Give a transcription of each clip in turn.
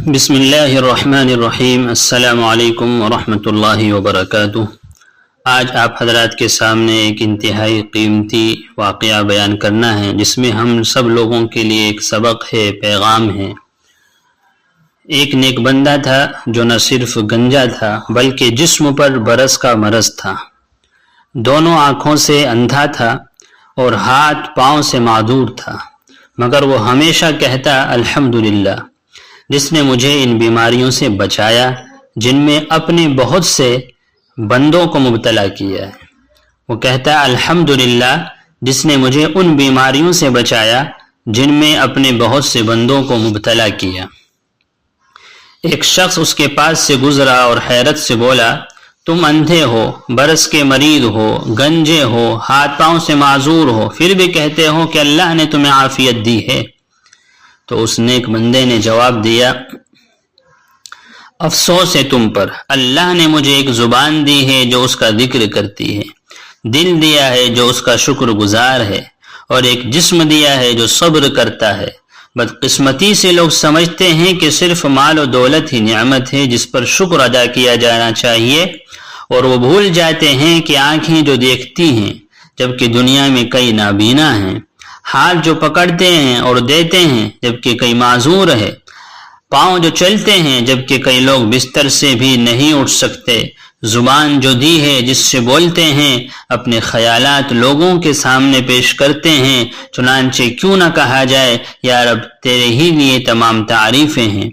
بسم اللہ الرحمن الرحیم۔ السلام علیکم ورحمۃ اللہ وبرکاتہ۔ آج آپ حضرات کے سامنے ایک انتہائی قیمتی واقعہ بیان کرنا ہے، جس میں ہم سب لوگوں کے لیے ایک سبق ہے، پیغام ہے۔ ایک نیک بندہ تھا جو نہ صرف گنجا تھا بلکہ جسم پر برس کا مرض تھا، دونوں آنکھوں سے اندھا تھا اور ہاتھ پاؤں سے معذور تھا، مگر وہ ہمیشہ کہتا الحمدللہ جس نے مجھے ان بیماریوں سے بچایا جن میں اپنے بہت سے بندوں کو مبتلا کیا ہے۔ وہ کہتا الحمدللہ جس نے مجھے ان بیماریوں سے بچایا جن میں اپنے بہت سے بندوں کو مبتلا کیا۔ ایک شخص اس کے پاس سے گزرا اور حیرت سے بولا، تم اندھے ہو، برس کے مریض ہو، گنجے ہو، ہاتھ پاؤں سے معذور ہو، پھر بھی کہتے ہو کہ اللہ نے تمہیں عافیت دی ہے۔ تو اس نیک بندے نے جواب دیا، افسوس ہے تم پر، اللہ نے مجھے ایک زبان دی ہے جو اس کا ذکر کرتی ہے، دل دیا ہے جو اس کا شکر گزار ہے، اور ایک جسم دیا ہے جو صبر کرتا ہے۔ بدقسمتی سے لوگ سمجھتے ہیں کہ صرف مال و دولت ہی نعمت ہے جس پر شکر ادا کیا جانا چاہیے، اور وہ بھول جاتے ہیں کہ آنکھیں جو دیکھتی ہیں جبکہ دنیا میں کئی نابینا ہیں، ہاتھ جو پکڑتے ہیں اور دیتے ہیں جبکہ کئی معذور ہے، پاؤں جو چلتے ہیں جبکہ کئی لوگ بستر سے بھی نہیں اٹھ سکتے، زبان جو دی ہے جس سے بولتے ہیں، اپنے خیالات لوگوں کے سامنے پیش کرتے ہیں، چنانچہ کیوں نہ کہا جائے یا رب تیرے ہی لیے تمام تعریفیں ہیں۔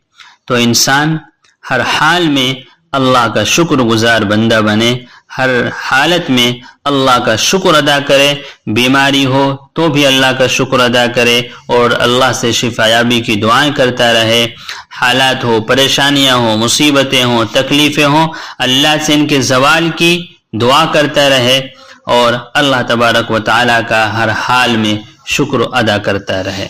تو انسان ہر حال میں اللہ کا شکر گزار بندہ بنے، ہر حالت میں اللہ کا شکر ادا کرے، بیماری ہو تو بھی اللہ کا شکر ادا کرے اور اللہ سے شفا یابی کی دعائیں کرتا رہے، حالات ہو، پریشانیاں ہوں، مصیبتیں ہوں، تکلیفیں ہوں، اللہ سے ان کے زوال کی دعا کرتا رہے اور اللہ تبارک و تعالیٰ کا ہر حال میں شکر ادا کرتا رہے۔